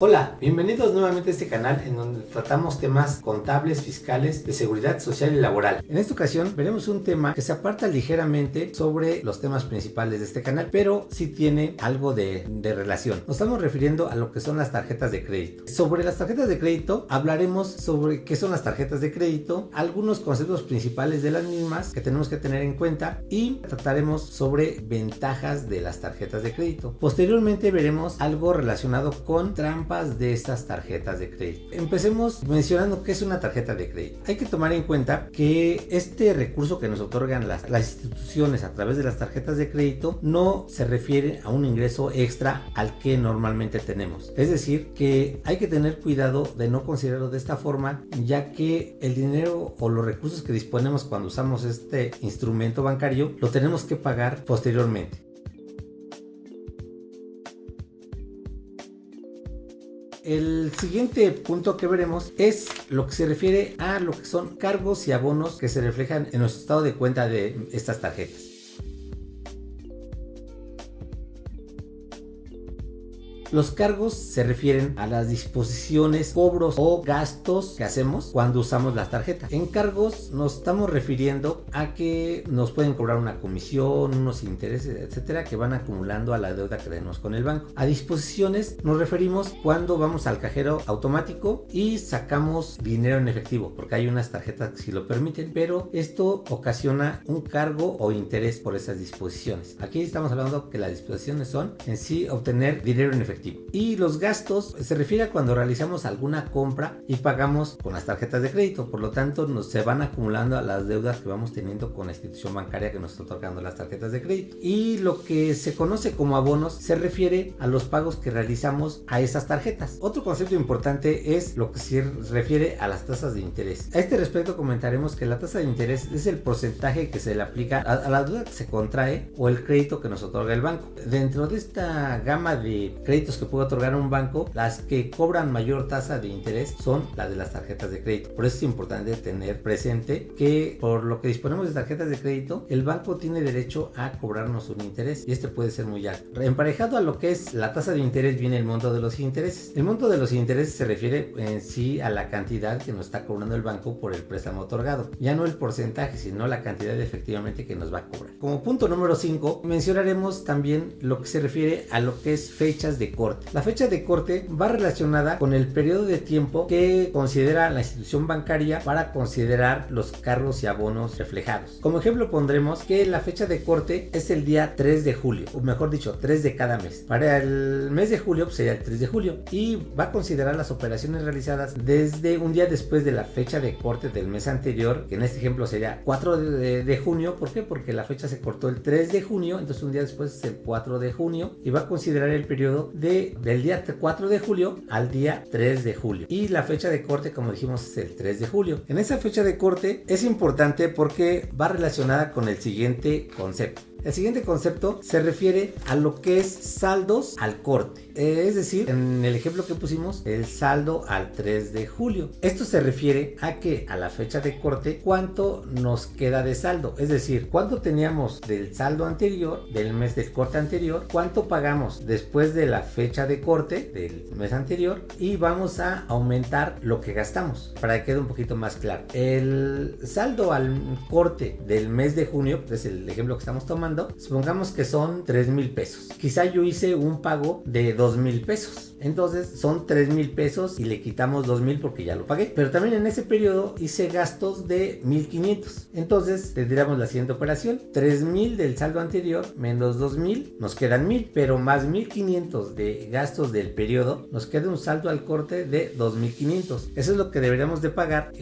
Hola, bienvenidos nuevamente a este canal en donde tratamos temas contables, fiscales, de seguridad social y laboral. En esta ocasión veremos un tema que se aparta ligeramente sobre los temas principales de este canal, pero sí tiene algo de relación. Nos estamos refiriendo a lo que son las tarjetas de crédito. Sobre las tarjetas de crédito hablaremos sobre qué son las tarjetas de crédito, algunos conceptos principales de las mismas que tenemos que tener en cuenta y trataremos sobre ventajas de las tarjetas de crédito. Posteriormente veremos algo relacionado con trampas de estas tarjetas de crédito. Empecemos mencionando qué es una tarjeta de crédito. Hay que tomar en cuenta que este recurso que nos otorgan las instituciones a través de las tarjetas de crédito no se refiere a un ingreso extra al que normalmente tenemos. Es decir, que hay que tener cuidado de no considerarlo de esta forma, ya que el dinero o los recursos que disponemos cuando usamos este instrumento bancario lo tenemos que pagar posteriormente. El siguiente punto que veremos es lo que se refiere a lo que son cargos y abonos que se reflejan en nuestro estado de cuenta de estas tarjetas. Los cargos se refieren a las disposiciones, cobros o gastos que hacemos cuando usamos las tarjetas. En cargos nos estamos refiriendo a que nos pueden cobrar una comisión, unos intereses, etcétera, que van acumulando a la deuda que tenemos con el banco. A disposiciones nos referimos cuando vamos al cajero automático y sacamos dinero en efectivo, porque hay unas tarjetas que sí lo permiten, pero esto ocasiona un cargo o interés por esas disposiciones. Aquí estamos hablando que las disposiciones son en sí obtener dinero en efectivo. Y los gastos se refiere a cuando realizamos alguna compra y pagamos con las tarjetas de crédito, por lo tanto se van acumulando a las deudas que vamos teniendo con la institución bancaria que nos está otorgando las tarjetas de crédito. Y lo que se conoce como abonos se refiere a los pagos que realizamos a esas tarjetas. Otro concepto importante es lo que se refiere a las tasas de interés. A este respecto comentaremos que la tasa de interés es el porcentaje que se le aplica a la deuda que se contrae o el crédito que nos otorga el banco. Dentro de esta gama de créditos que puede otorgar un banco, las que cobran mayor tasa de interés son las de las tarjetas de crédito. Por eso es importante tener presente que por lo que disponemos de tarjetas de crédito, el banco tiene derecho a cobrarnos un interés y este puede ser muy alto. Emparejado a lo que es la tasa de interés viene el monto de los intereses. El monto de los intereses se refiere en sí a la cantidad que nos está cobrando el banco por el préstamo otorgado. Ya no el porcentaje, sino la cantidad efectivamente que nos va a cobrar. Como punto número 5, mencionaremos también lo que se refiere a lo que es fechas de corte. La fecha de corte va relacionada con el periodo de tiempo que considera la institución bancaria para considerar los cargos y abonos reflejados. Como ejemplo pondremos que la fecha de corte es el día 3 de julio, o mejor dicho, 3 de cada mes. Para el mes de julio pues sería el 3 de julio y va a considerar las operaciones realizadas desde un día después de la fecha de corte del mes anterior, que en este ejemplo sería 4 de junio. ¿Por qué? Porque la fecha se cortó el 3 de junio, entonces un día después es el 4 de junio y va a considerar el periodo del día 4 de julio al día 3 de julio. Y la fecha de corte, como dijimos, es el 3 de julio. En esa fecha de corte es importante porque va relacionada con el siguiente concepto. El siguiente concepto se refiere a lo que es saldos al corte. Es decir, en el ejemplo que pusimos, el saldo al 3 de julio. Esto se refiere a que a la fecha de corte, cuánto nos queda de saldo. Es decir, cuánto teníamos del saldo anterior, del mes del corte anterior, cuánto pagamos después de la fecha de corte del mes anterior y vamos a aumentar lo que gastamos para que quede un poquito más claro. El saldo al corte del mes de junio, que es el ejemplo que estamos tomando, supongamos que son 3,000 pesos. Quizá yo hice un pago de 2,000 pesos. Entonces son 3,000 pesos y le quitamos 2,000 porque ya lo pagué. Pero también en ese periodo hice gastos de 1,500. Entonces tendríamos la siguiente operación: 3,000 del saldo anterior menos 2,000, nos quedan 1,000, pero más 1,500 de gastos del periodo, nos queda un saldo al corte de 2,500. Eso es lo que deberíamos de pagar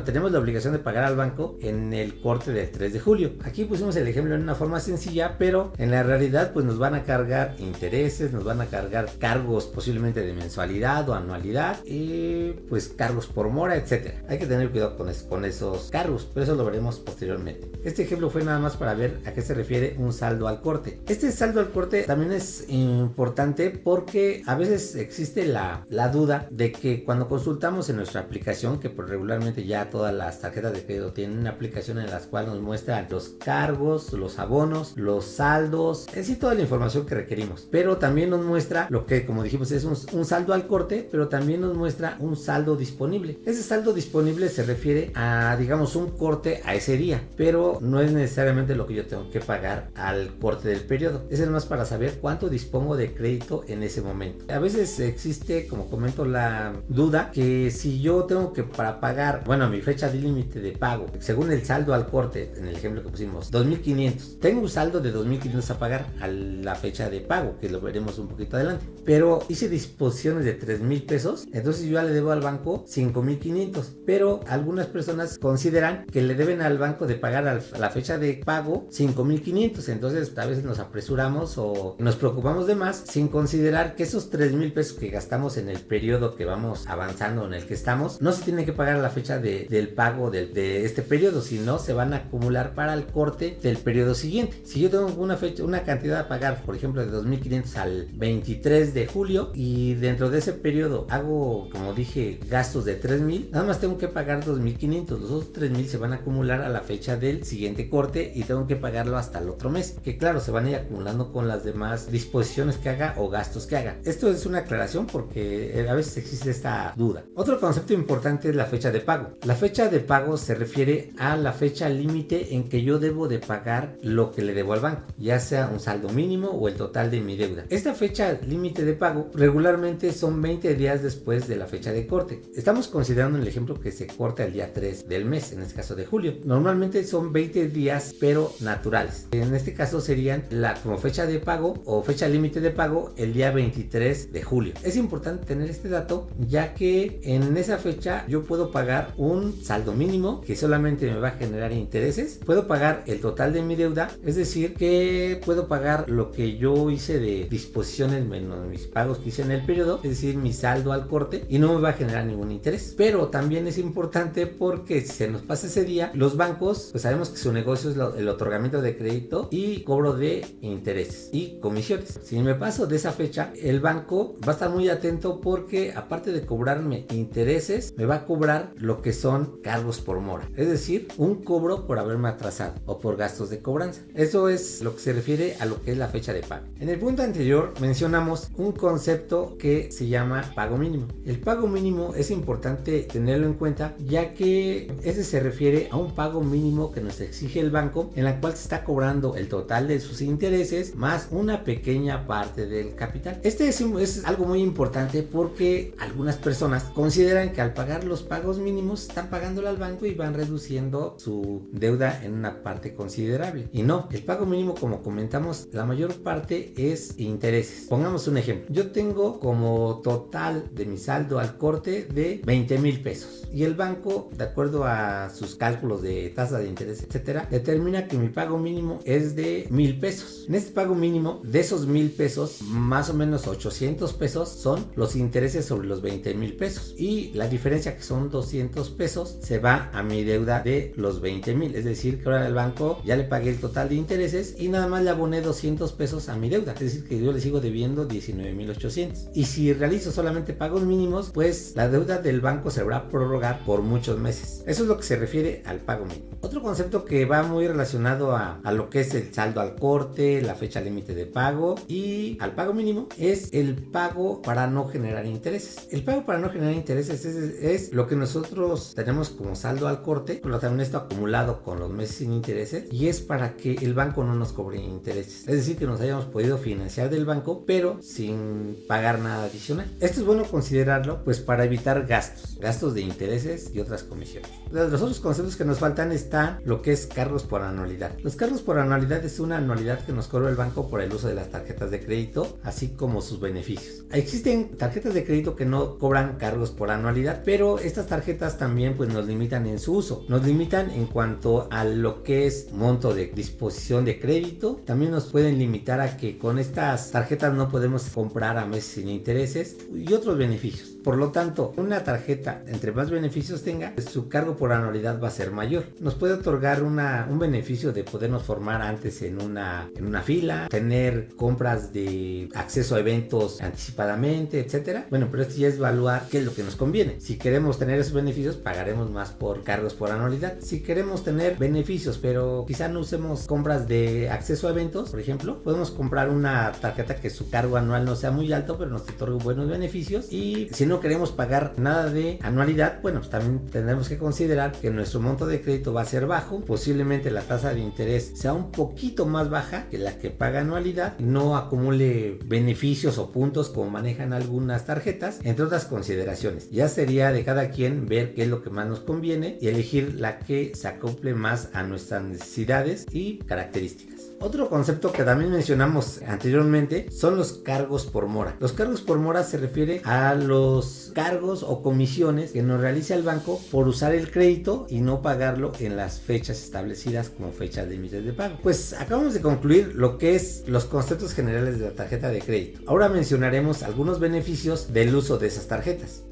tenemos la obligación de pagar al banco en el corte del 3 de julio. Aquí pusimos el ejemplo en una forma sencilla, pero en la realidad pues nos van a cargar intereses, nos van a cargar cargos posiblemente de mensualidad o anualidad y pues cargos por mora, etcétera. Hay que tener cuidado con esos cargos, pero eso lo veremos posteriormente. Este ejemplo fue nada más para ver a qué se refiere un saldo al corte. Este saldo al corte también es importante porque a veces existe la duda de que cuando consultamos en nuestra aplicación, que pues regularmente ya todas las tarjetas de crédito tienen una aplicación en la cual nos muestra los cargos, los abonos bonos, los saldos, es decir, toda la información que requerimos. Pero también nos muestra lo que, como dijimos, es un saldo al corte, pero también nos muestra un saldo disponible. Ese saldo disponible se refiere a, digamos, un corte a ese día, pero no es necesariamente lo que yo tengo que pagar al corte del periodo. Es más para saber cuánto dispongo de crédito en ese momento. A veces existe, como comento, la duda que si yo tengo que para pagar, bueno, mi fecha de límite de pago, según el saldo al corte, en el ejemplo que pusimos, 2.500. Tengo un saldo de 2.500 a pagar a la fecha de pago, que lo veremos un poquito adelante. Pero hice disposiciones de 3,000 pesos, entonces yo ya le debo al banco 5,500. Pero algunas personas consideran que le deben al banco de pagar a la fecha de pago 5,500. Entonces a veces nos apresuramos o nos preocupamos de más sin considerar que esos 3,000 pesos que gastamos en el periodo que vamos avanzando, en el que estamos, no se tiene que pagar a la fecha del pago de este periodo, sino se van a acumular para el corte del periodo siguiente. Si yo tengo una cantidad a pagar, por ejemplo, de 2,500 al 23 de julio, y dentro de ese periodo hago, como dije, gastos de 3,000, nada más tengo que pagar 2,500. Los otros 3,000 se van a acumular a la fecha del siguiente corte y tengo que pagarlo hasta el otro mes, que claro, se van a ir acumulando con las demás disposiciones que haga o gastos que haga. Esto es una aclaración porque a veces existe esta duda. Otro concepto importante es la fecha de pago. La fecha de pago se refiere a la fecha límite en que yo debo de pagar lo que le debo al banco, ya sea un saldo mínimo o el total de mi deuda. Esta fecha límite de pago regularmente son 20 días después de la fecha de corte. Estamos considerando en el ejemplo que se corta el día 3 del mes, en este caso de julio. Normalmente son 20 días pero naturales. En este caso serían como fecha de pago o fecha límite de pago el día 23 de julio. Es importante tener este dato ya que en esa fecha yo puedo pagar un saldo mínimo que solamente me va a generar intereses. Puedo pagar el total de mi deuda, es decir, que puedo pagar lo que yo hice de disposiciones menos mis pagos que hice en el periodo, es decir, mi saldo al corte, y no me va a generar ningún interés. Pero también es importante porque si se nos pasa ese día, los bancos, pues sabemos que su negocio es el otorgamiento de crédito y cobro de intereses y comisiones. Si me paso de esa fecha, el banco va a estar muy atento porque aparte de cobrarme intereses, me va a cobrar lo que son cargos por mora, es decir, un cobro por haberme atrasado o por gastos de cobranza. Eso es lo que se refiere a lo que es la fecha de pago. En el punto anterior mencionamos un concepto que se llama pago mínimo. El pago mínimo es importante tenerlo en cuenta ya que ese se refiere a un pago mínimo que nos exige el banco, en la cual se está cobrando el total de sus intereses más una pequeña parte del capital. Este es algo muy importante porque algunas personas consideran que al pagar los pagos mínimos están pagándole al banco y van reduciendo su deuda en una parte considerable. Y no, el pago mínimo, como comentamos, la mayor parte es intereses. Pongamos un ejemplo. Yo tengo como total de mi saldo al corte de 20,000 pesos y el banco, de acuerdo a sus cálculos de tasa de interés, etcétera, determina que mi pago mínimo es de 1,000 pesos. En este pago mínimo, de esos 1,000 pesos, más o menos 800 pesos son los intereses sobre los 20,000 pesos, y la diferencia, que son 200 pesos, se va a mi deuda de los 20,000. Es decir, que ahora el banco ya le pagué el total de intereses y nada más le aboné 200 pesos a mi deuda, es decir, que yo le sigo debiendo 19,800. Y si realizo solamente pagos mínimos, pues la deuda del banco se va a prorrogar por muchos meses. Eso es lo que se refiere al pago mínimo. Otro concepto que va muy relacionado a lo que es el saldo al corte, la fecha límite de pago y al pago mínimo es el pago para no generar intereses. El pago para no generar intereses es lo que nosotros tenemos como saldo al corte, pero también esto acumulado con los meses sin intereses, y es para que el banco no nos cobre intereses. Es decir, que nos hayamos podido financiar del banco pero sin pagar nada adicional. Esto es bueno considerarlo pues para evitar gastos de intereses y otras comisiones. De los otros conceptos que nos faltan está lo que es cargos por anualidad. Los cargos por anualidad es una anualidad que nos cobra el banco por el uso de las tarjetas de crédito, así como sus beneficios. Existen tarjetas de crédito que no cobran cargos por anualidad, pero estas tarjetas también pues nos limitan en su uso. Nos limitan en cuanto a lo que es monto de disposición de crédito. También nos pueden limitar a que con estas tarjetas no podemos comprar a meses sin intereses y otros beneficios. Por lo tanto, una tarjeta, entre más beneficios tenga, su cargo por anualidad va a ser mayor. Nos puede otorgar un beneficio de podernos formar antes en una fila, tener compras de acceso a eventos anticipadamente, etcétera. Bueno, pero esto ya es evaluar qué es lo que nos conviene. Si queremos tener esos beneficios, pagaremos más por cargos por anualidad. Si queremos tener beneficios, pero quizá no usemos compras de acceso a eventos, por ejemplo, podemos comprar una tarjeta que su cargo anual no sea muy alto, pero nos otorgue buenos beneficios. Y si no queremos pagar nada de anualidad, bueno, pues también tendremos que considerar que nuestro monto de crédito va a ser bajo, posiblemente la tasa de interés sea un poquito más baja que la que paga anualidad, no acumule beneficios o puntos como manejan algunas tarjetas, entre otras consideraciones. Ya sería de cada quien ver qué es lo que más nos conviene y elegir la que se acople más a nuestras necesidades y características. Otro concepto que también mencionamos anteriormente son los cargos por mora. Los cargos por mora se refiere a los cargos o comisiones que nos realiza el banco por usar el crédito y no pagarlo en las fechas establecidas como fechas límites de pago. Pues acabamos de concluir lo que es los conceptos generales de la tarjeta de crédito. Ahora mencionaremos algunos beneficios del uso de esas tarjetas.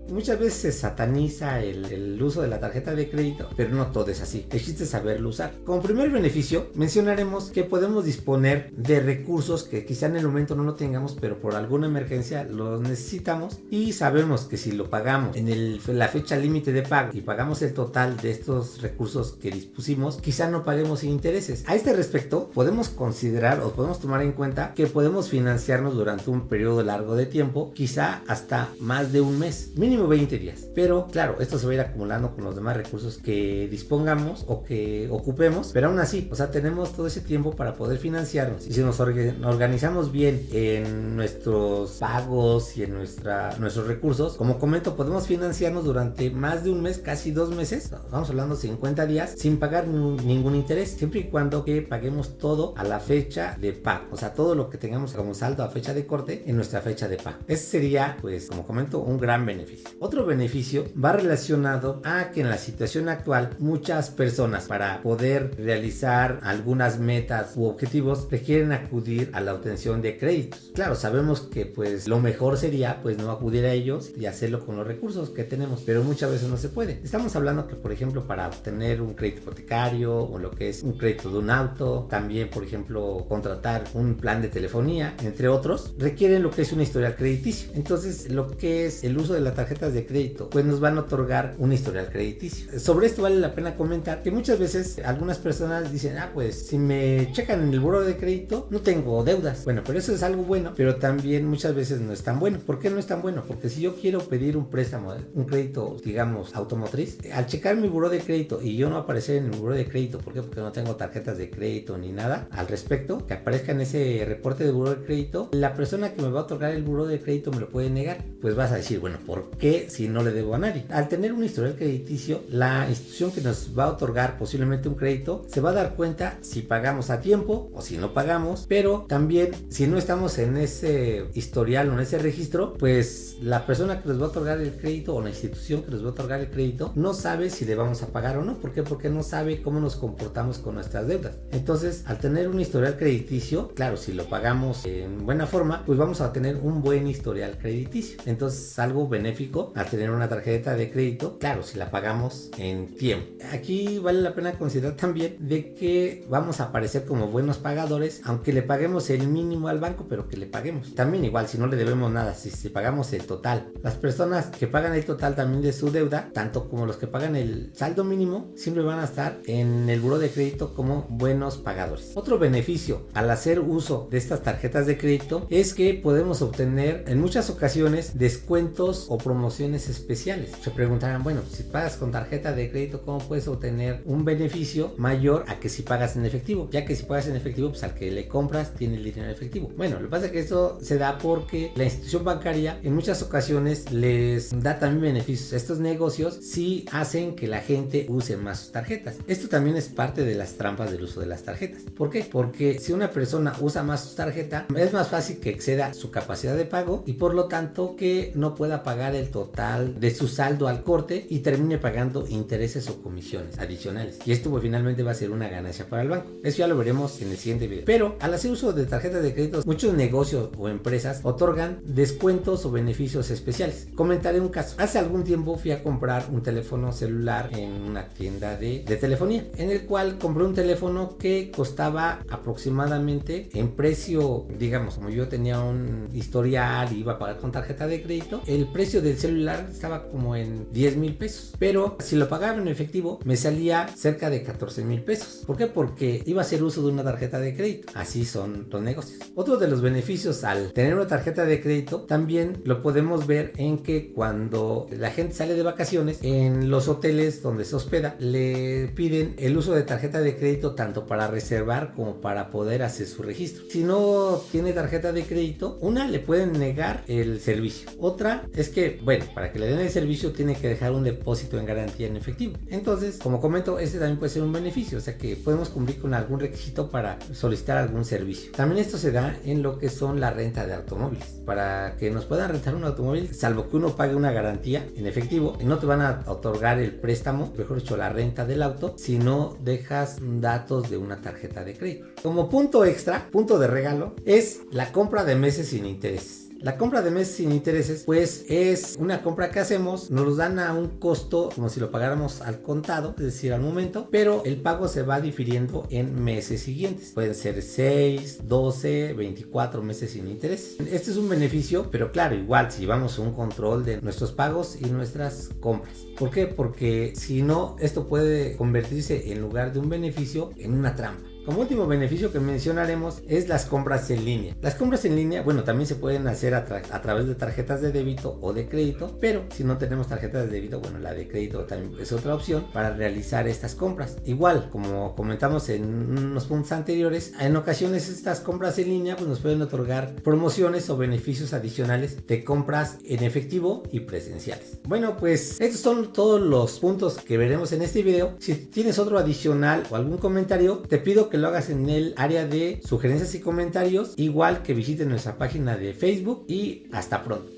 Muchas veces se sataniza el uso de la tarjeta de crédito, pero no todo es así. El chiste es saberlo usar. Como primer beneficio, mencionaremos que podemos disponer de recursos que quizá en el momento no lo tengamos, pero por alguna emergencia los necesitamos y sabemos que si lo pagamos en la fecha límite de pago y pagamos el total de estos recursos que dispusimos, quizá no paguemos intereses. A este respecto, podemos considerar o podemos tomar en cuenta que podemos financiarnos durante un periodo largo de tiempo, quizá hasta más de un mes, mínimo 20 días. Pero claro, esto se va a ir acumulando con los demás recursos que dispongamos o que ocupemos, pero aún así, o sea, tenemos todo ese tiempo para poder financiarnos. Y si nos organizamos bien en nuestros pagos y en nuestros recursos, como comento, podemos financiarnos durante más de un mes, casi 2 meses, vamos hablando 50 días, sin pagar ningún interés, siempre y cuando que paguemos todo a la fecha de pago, o sea, todo lo que tengamos como saldo a fecha de corte en nuestra fecha de pago. Ese sería, pues, como comento, un gran beneficio. Otro beneficio va relacionado a que en la situación actual muchas personas, para poder realizar algunas metas u objetivos, requieren acudir a la obtención de créditos. Claro, sabemos que pues lo mejor sería pues no acudir a ellos y hacerlo con los recursos que tenemos, pero muchas veces no se puede. Estamos hablando que, por ejemplo, para obtener un crédito hipotecario o lo que es un crédito de un auto, también, por ejemplo, contratar un plan de telefonía, entre otros, requieren lo que es un historial crediticio. Entonces, lo que es el uso de la tarjeta de crédito, pues nos van a otorgar un historial crediticio. Sobre esto vale la pena comentar que muchas veces algunas personas dicen, pues si me checan en el buró de crédito no tengo deudas. Bueno, pero eso es algo bueno, pero también muchas veces no es tan bueno. ¿Por qué no es tan bueno? Porque si yo quiero pedir un préstamo, un crédito, digamos, automotriz, al checar mi buró de crédito y yo no aparecer en el buró de crédito, ¿por qué? Porque no tengo tarjetas de crédito ni nada al respecto, que aparezca en ese reporte de buró de crédito, la persona que me va a otorgar el buró de crédito me lo puede negar. Pues vas a decir, bueno, ¿por qué si no le debo a nadie? Al tener un historial crediticio, la institución que nos va a otorgar posiblemente un crédito se va a dar cuenta si pagamos a tiempo o si no pagamos, pero también si no estamos en ese historial o en ese registro, pues la persona que nos va a otorgar el crédito o la institución que nos va a otorgar el crédito no sabe si le vamos a pagar o no. ¿Por qué? Porque no sabe cómo nos comportamos con nuestras deudas. Entonces, al tener un historial crediticio, claro, si lo pagamos en buena forma, pues vamos a tener un buen historial crediticio. Entonces, algo benéfico al tener una tarjeta de crédito, claro, si la pagamos en tiempo. Aquí vale la pena considerar también de que vamos a aparecer como buenos pagadores, aunque le paguemos el mínimo al banco, pero que le paguemos. También igual, si no le debemos nada, si pagamos el total. Las personas que pagan el total también de su deuda, tanto como los que pagan el saldo mínimo, siempre van a estar en el buró de crédito como buenos pagadores. Otro beneficio al hacer uso de estas tarjetas de crédito es que podemos obtener en muchas ocasiones descuentos o promociones especiales. Se preguntarán, bueno, si pagas con tarjeta de crédito, ¿cómo puedes obtener un beneficio mayor a que si pagas en efectivo? Ya que si pagas en efectivo, pues al que le compras tiene el dinero en efectivo. Bueno, lo que pasa es que eso se da porque la institución bancaria en muchas ocasiones les da también beneficios. Estos negocios sí hacen que la gente use más sus tarjetas. Esto también es parte de las trampas del uso de las tarjetas. ¿Por qué? Porque si una persona usa más su tarjeta, es más fácil que exceda su capacidad de pago y por lo tanto que no pueda pagar el total de su saldo al corte y termine pagando intereses o comisiones adicionales. Y esto pues, finalmente va a ser una ganancia para el banco. Eso ya lo veremos en el siguiente video. Pero al hacer uso de tarjetas de crédito, muchos negocios o empresas otorgan descuentos o beneficios especiales. Comentaré un caso. Hace algún tiempo fui a comprar un teléfono celular en una tienda de telefonía, en el cual compré un teléfono que costaba aproximadamente en precio, digamos, como yo tenía un historial y iba a pagar con tarjeta de crédito, el precio del celular estaba como en 10,000 pesos. Pero si lo pagaba en efectivo, me salía cerca de 14,000 pesos. ¿Por qué? Porque iba a hacer uso de una tarjeta de crédito. Así son los negocios. Otro de los beneficios al tener una tarjeta de crédito también lo podemos ver en que cuando la gente sale de vacaciones, en los hoteles donde se hospeda, le piden el uso de tarjeta de crédito tanto para reservar como para poder hacer su registro. Si no tiene tarjeta de crédito, una, le pueden negar el servicio. Otra es que, bueno, para que le den el servicio tiene que dejar un depósito en garantía en efectivo. Entonces, como comento, este también puede ser un beneficio, o sea que podemos cumplir con algún requisito para solicitar algún servicio. También esto se da en lo que son la renta de automóviles. Para que nos puedan rentar un automóvil, salvo que uno pague una garantía en efectivo, no te van a otorgar el préstamo, mejor dicho, la renta del auto, si no dejas datos de una tarjeta de crédito. Como punto extra, punto de regalo, es la compra de meses sin intereses. La compra de meses sin intereses, pues es una compra que hacemos, nos los dan a un costo como si lo pagáramos al contado, es decir, al momento, pero el pago se va difiriendo en meses siguientes. Pueden ser 6, 12, 24 meses sin intereses. Este es un beneficio, pero claro, igual si llevamos un control de nuestros pagos y nuestras compras. ¿Por qué? Porque si no, esto puede convertirse en lugar de un beneficio en una trampa. Como último beneficio que mencionaremos es las compras en línea. Las compras en línea, bueno, también se pueden hacer a través de tarjetas de débito o de crédito, pero si no tenemos tarjetas de débito, bueno, la de crédito también es otra opción para realizar estas compras. Igual, como comentamos en unos puntos anteriores, en ocasiones estas compras en línea pues nos pueden otorgar promociones o beneficios adicionales de compras en efectivo y presenciales. Bueno, pues estos son todos los puntos que veremos en este video. Si tienes otro adicional o algún comentario, te pido que lo hagas en el área de sugerencias y comentarios, igual que visiten nuestra página de Facebook y hasta pronto.